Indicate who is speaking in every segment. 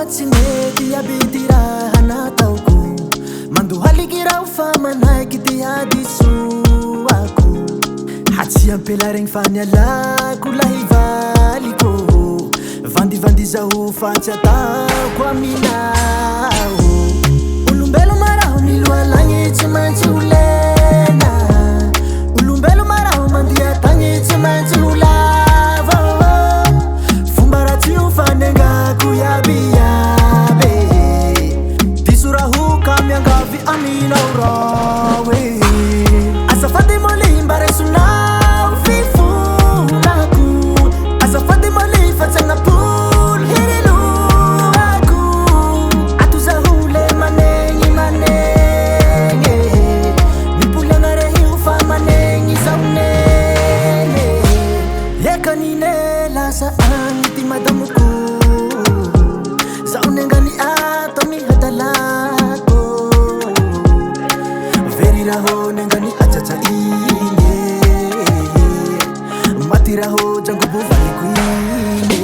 Speaker 1: Tsy abity raha nataoko mandohaliky raho fa manaiky ty hadisoako hatsy ampela regny fa nialako lahy valiko vandivandy zaho fa tsy ataoko aminaho olombelo maraho miloha lagny tsy maintsy ho lena olombelo maraho mandeha tagny tsy maintsy ho lava fomba raha tsy ho fanengako iabiaby diso raho ka miangavy aminao rawe azafady moly mba resonao fifonako azafady moly fa tsy agnapoly hirilohako ato zaho le manegny manegny mipoliagna rehy ho fa manegny zaho nene ekanine lasa agny ty madamoko zaho nengany ato mihadalako very raho nengany ajaja ine maty raho jangobo valiko ine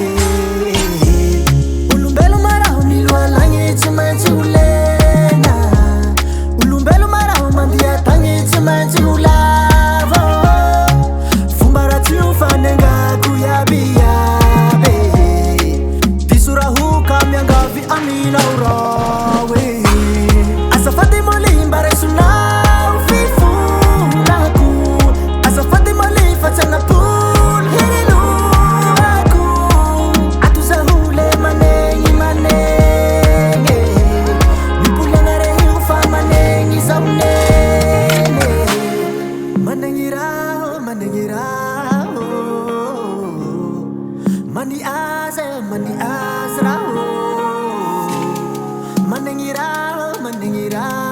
Speaker 1: olombelo maraho miloha lagny tsy maintsy ho lena olombelo maraho mandeha tagny tsy maintsy ho lava fomba raha tsy ho fanengako iabiaby diso raho ka miangavy aminao rawe azafady moly mba resonao fifonako azafady moly fa tsy agnapoly hirilohako ato zaho le manegny manegny mipoliagna rehy ho fa manegny zaho nene manegny raho mani azy raho manegny raho